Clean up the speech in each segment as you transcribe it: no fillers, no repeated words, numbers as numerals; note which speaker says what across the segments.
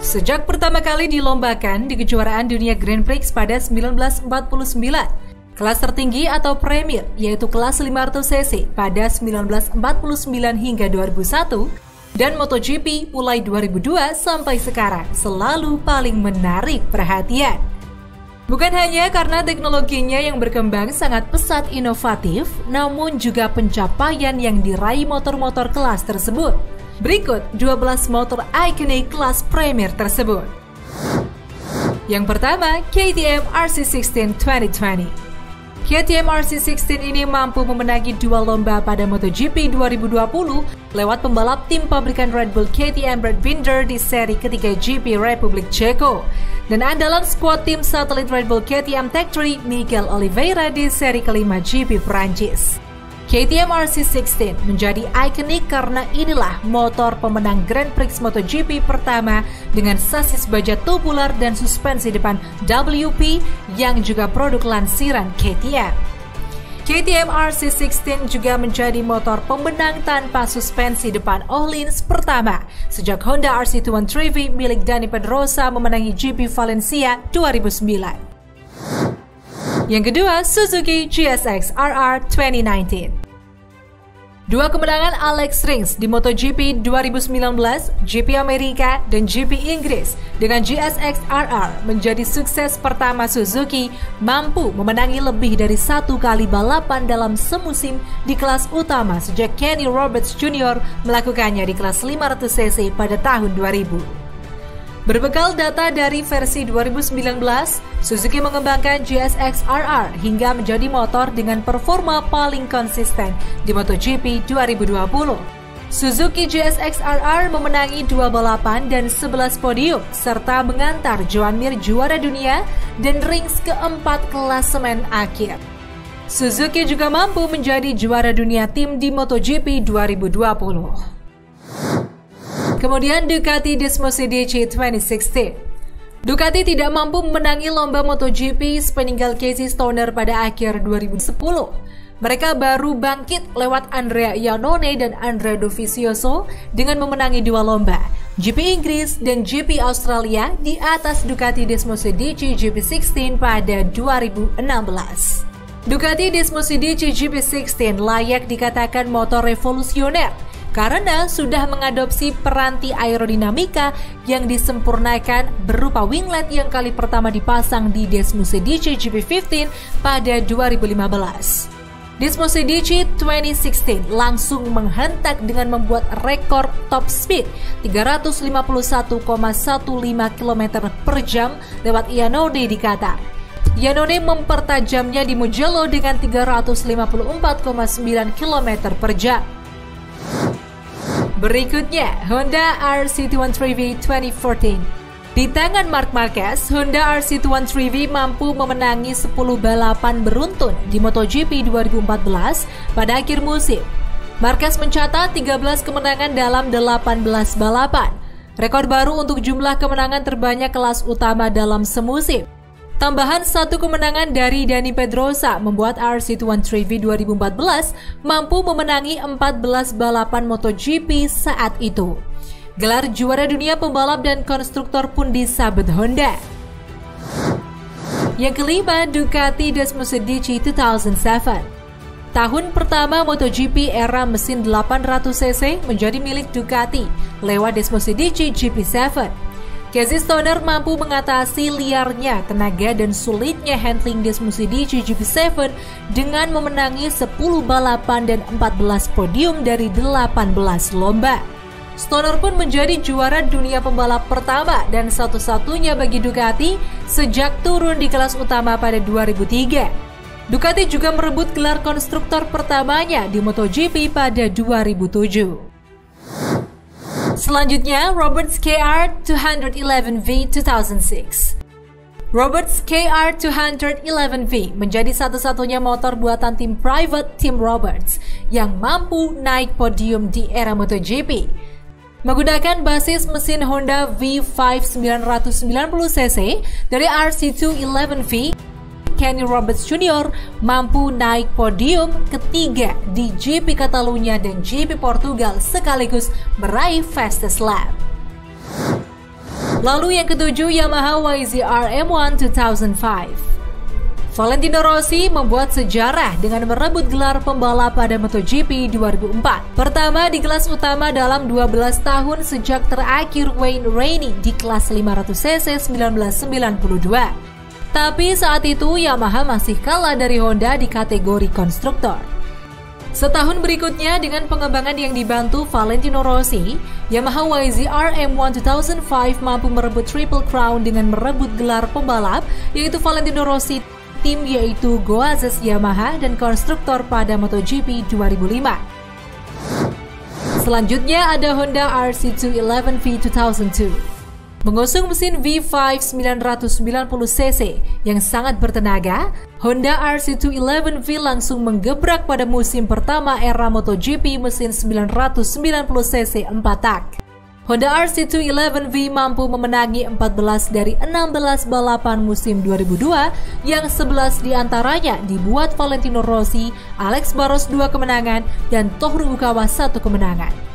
Speaker 1: Sejak pertama kali dilombakan di kejuaraan dunia Grand Prix pada 1949, kelas tertinggi atau Premier yaitu kelas 500cc pada 1949 hingga 2001, dan MotoGP mulai 2002 sampai sekarang selalu paling menarik perhatian. Bukan hanya karena teknologinya yang berkembang sangat pesat inovatif, namun juga pencapaian yang diraih motor-motor kelas tersebut. Berikut 12 motor ikonik kelas Premier tersebut. Yang pertama, KTM RC16 2020. KTM RC16 ini mampu memenangi dua lomba pada MotoGP 2020 lewat pembalap tim pabrikan Red Bull KTM Brad Binder di seri ketiga GP Republik Ceko dan andalan skuad tim satelit Red Bull KTM Tech 3 Miguel Oliveira di seri kelima GP Prancis. KTM RC16 menjadi ikonik karena inilah motor pemenang Grand Prix MotoGP pertama dengan sasis baja tubular dan suspensi depan WP yang juga produk lansiran KTM. KTM RC16 juga menjadi motor pemenang tanpa suspensi depan Öhlins pertama sejak Honda RC213V milik Dani Pedrosa memenangi GP Valencia 2009. Yang kedua, Suzuki GSX RR 2019. Dua kemenangan Alex Rins di MotoGP 2019, GP Amerika, dan GP Inggris dengan GSX RR menjadi sukses pertama Suzuki mampu memenangi lebih dari satu kali balapan dalam semusim di kelas utama sejak Kenny Roberts Jr. melakukannya di kelas 500cc pada tahun 2000. Berbekal data dari versi 2019, Suzuki mengembangkan GSX RR hingga menjadi motor dengan performa paling konsisten di MotoGP 2020. Suzuki GSX RR memenangi 2 balapan dan 11 podium, serta mengantar Joan Mir juara dunia dan Rins keempat klasemen akhir. Suzuki juga mampu menjadi juara dunia tim di MotoGP 2020. Kemudian Ducati Desmosedici 2016. Ducati tidak mampu memenangi lomba MotoGP sepeninggal Casey Stoner pada akhir 2010. Mereka baru bangkit lewat Andrea Iannone dan Andrea Dovizioso dengan memenangi dua lomba, GP Inggris dan GP Australia di atas Ducati Desmosedici GP16 pada 2016. Ducati Desmosedici GP16 layak dikatakan motor revolusioner karena sudah mengadopsi peranti aerodinamika yang disempurnakan berupa winglet yang kali pertama dipasang di Desmosedici GP15 pada 2015. Desmosedici 2016 langsung menghentak dengan membuat rekor top speed 351,15 km per jam lewat Iannone di Qatar. Iannone mempertajamnya di Mugello dengan 354,9 km per jam. Berikutnya, Honda RC213V 2014. Di tangan Marc Marquez, Honda RC213V mampu memenangi 10 balapan beruntun di MotoGP 2014 pada akhir musim. Marquez mencatat 13 kemenangan dalam 18 balapan, rekor baru untuk jumlah kemenangan terbanyak kelas utama dalam semusim. Tambahan satu kemenangan dari Dani Pedrosa membuat RC213V 2014 mampu memenangi 14 balapan MotoGP saat itu. Gelar juara dunia pembalap dan konstruktor pun disabet Honda. Yang kelima, Ducati Desmosedici 2007. Tahun pertama MotoGP era mesin 800cc menjadi milik Ducati lewat Desmosedici GP7. Casey Stoner mampu mengatasi liarnya tenaga dan sulitnya handling Desmosedici GP7 dengan memenangi 10 balapan dan 14 podium dari 18 lomba. Stoner pun menjadi juara dunia pembalap pertama dan satu-satunya bagi Ducati sejak turun di kelas utama pada 2003. Ducati juga merebut gelar konstruktor pertamanya di MotoGP pada 2007. Selanjutnya, Roberts KR211V 2006. Roberts KR211V menjadi satu-satunya motor buatan tim private Tim Roberts yang mampu naik podium di era MotoGP. Menggunakan basis mesin Honda V5 990cc dari RC211V, Kenny Roberts Jr. mampu naik podium ketiga di GP Catalunya dan GP Portugal sekaligus meraih fastest lap. Lalu yang ketujuh, Yamaha YZR M1 2005. Valentino Rossi membuat sejarah dengan merebut gelar pembalap pada MotoGP 2004. Pertama di kelas utama dalam 12 tahun sejak terakhir Wayne Rainey di kelas 500cc 1992. Tapi saat itu Yamaha masih kalah dari Honda di kategori konstruktor. Setahun berikutnya dengan pengembangan yang dibantu Valentino Rossi, Yamaha YZR M1 2005 mampu merebut Triple Crown dengan merebut gelar pembalap, yaitu Valentino Rossi, tim yaitu Goazes Yamaha, dan konstruktor pada MotoGP 2005. Selanjutnya ada Honda RC211V 2002. Mengusung mesin V5 990cc yang sangat bertenaga, Honda RC211V langsung menggebrak pada musim pertama era MotoGP mesin 990cc 4 tak. Honda RC211V mampu memenangi 14 dari 16 balapan musim 2002 yang 11 diantaranya dibuat Valentino Rossi, Alex Barros 2 kemenangan, dan Tohru Ukawa 1 kemenangan.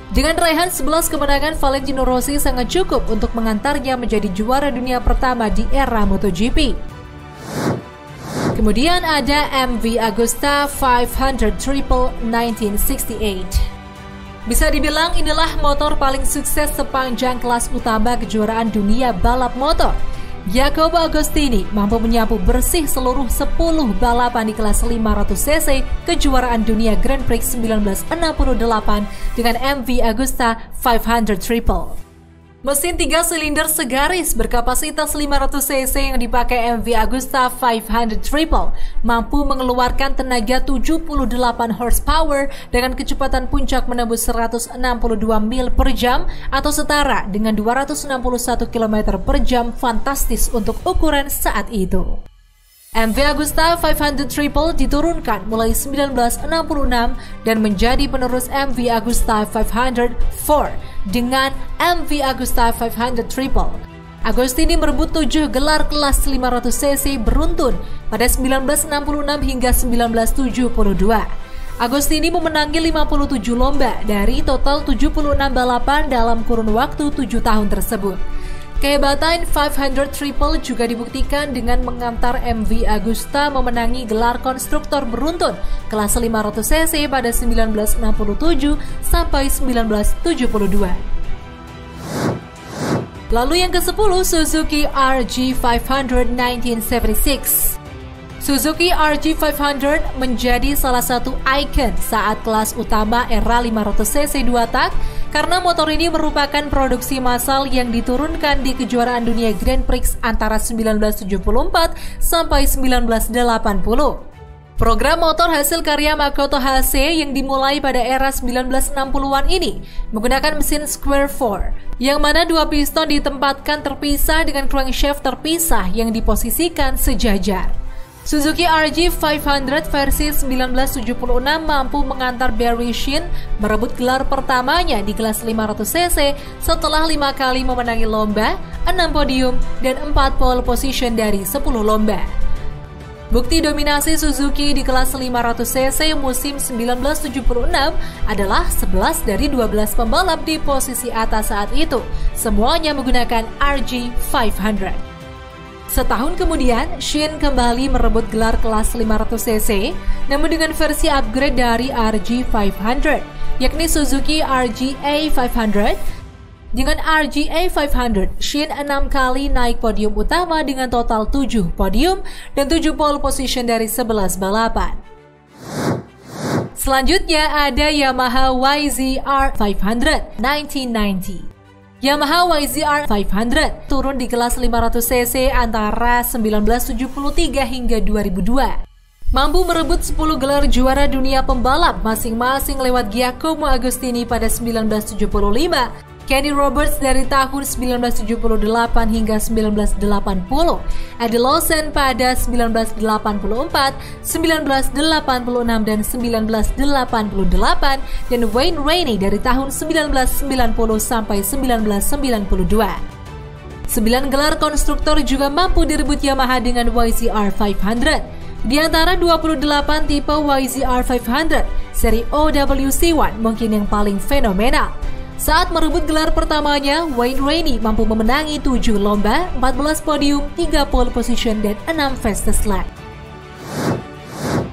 Speaker 1: Dengan raihan 11 kemenangan, Valentino Rossi sangat cukup untuk mengantarnya menjadi juara dunia pertama di era MotoGP. Kemudian ada MV Agusta 500 Triple 1968. Bisa dibilang inilah motor paling sukses sepanjang kelas utama kejuaraan dunia balap motor. Jacopo Agostini mampu menyapu bersih seluruh 10 balapan di kelas 500cc kejuaraan dunia Grand Prix 1968 dengan MV Agusta 500 Triple. Mesin 3 silinder segaris berkapasitas 500cc yang dipakai MV Agusta 500 Triple mampu mengeluarkan tenaga 78 horsepower dengan kecepatan puncak menembus 162 mil per jam atau setara dengan 261 km per jam, fantastis untuk ukuran saat itu. MV Agusta 500 Triple diturunkan mulai 1966 dan menjadi penerus MV Agusta 500 4 dengan MV Agusta 500 Triple. Agostini merebut 7 gelar kelas 500cc beruntun pada 1966 hingga 1972. Agostini memenangi 57 lomba dari total 76 balapan dalam kurun waktu 7 tahun tersebut. Kehebatan 500 Triple juga dibuktikan dengan mengantar MV Agusta memenangi gelar konstruktor beruntun kelas 500cc pada 1967 sampai 1972. Lalu yang ke-10, Suzuki RG500 1976. Suzuki RG500 menjadi salah satu ikon saat kelas utama era 500cc 2 tak karena motor ini merupakan produksi massal yang diturunkan di kejuaraan dunia Grand Prix antara 1974 sampai 1980. Program motor hasil karya Makoto Hase yang dimulai pada era 1960-an ini menggunakan mesin Square 4, yang mana 2 piston ditempatkan terpisah dengan crankshaft terpisah yang diposisikan sejajar. Suzuki RG500 versi 1976 mampu mengantar Barry Sheene merebut gelar pertamanya di kelas 500cc setelah 5 kali memenangi lomba, 6 podium, dan 4 pole position dari 10 lomba. Bukti dominasi Suzuki di kelas 500cc musim 1976 adalah 11 dari 12 pembalap di posisi atas saat itu, semuanya menggunakan RG500. Setahun kemudian, Sheene kembali merebut gelar kelas 500cc, namun dengan versi upgrade dari RG500, yakni Suzuki RGA500. Dengan RGA500, Sheene 6 kali naik podium utama dengan total 7 podium dan 7 pole position dari 11 balapan. Selanjutnya ada Yamaha YZR 500 1990. Yamaha YZR 500 turun di kelas 500cc antara 1973 hingga 2002. Mampu merebut 10 gelar juara dunia pembalap masing-masing lewat Giacomo Agostini pada 1975, Kenny Roberts dari tahun 1978 hingga 1980, Eddie Lawson pada 1984, 1986 dan 1988, dan Wayne Rainey dari tahun 1990 sampai 1992. 9 gelar konstruktor juga mampu direbut Yamaha dengan YZR 500. Di antara 28 tipe YZR 500, seri OWC1 mungkin yang paling fenomenal. Saat merebut gelar pertamanya, Wayne Rainey mampu memenangi 7 lomba, 14 podium, 3 pole position, dan 6 fastest lap.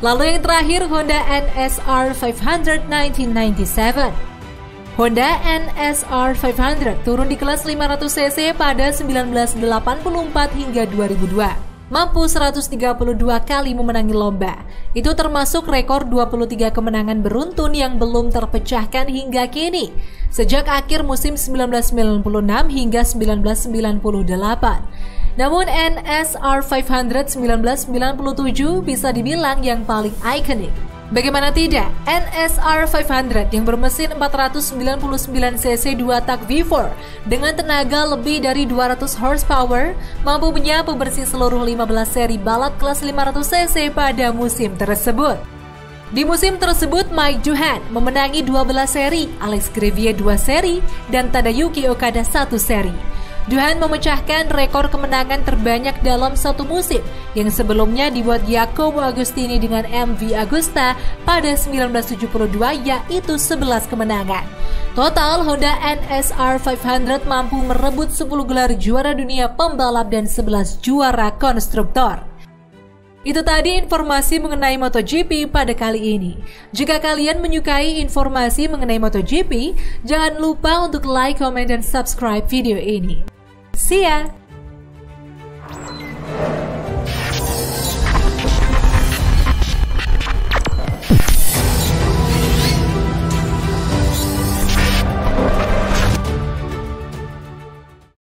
Speaker 1: Lalu yang terakhir, Honda NSR 500 1997. Honda NSR 500 turun di kelas 500cc pada 1984 hingga 2002. Mampu 132 kali memenangi lomba. Itu termasuk rekor 23 kemenangan beruntun yang belum terpecahkan hingga kini, sejak akhir musim 1996 hingga 1998. Namun NSR 500 1997 bisa dibilang yang paling ikonik. Bagaimana tidak, NSR 500 yang bermesin 499cc 2-tak V4 dengan tenaga lebih dari 200 horsepower mampu menyapu bersih seluruh 15 seri balap kelas 500cc pada musim tersebut. Di musim tersebut, Mike Duhan memenangi 12 seri, Alex Crivia 2 seri, dan Tadayuki Okada 1 seri. Duhan memecahkan rekor kemenangan terbanyak dalam satu musim yang sebelumnya dibuat Jacopo Agostini dengan MV Agusta pada 1972, yaitu 11 kemenangan. Total, Honda NSR 500 mampu merebut 10 gelar juara dunia pembalap dan 11 juara konstruktor. Itu tadi informasi mengenai MotoGP pada kali ini. Jika kalian menyukai informasi mengenai MotoGP, jangan lupa untuk like, comment, dan subscribe video ini. See ya!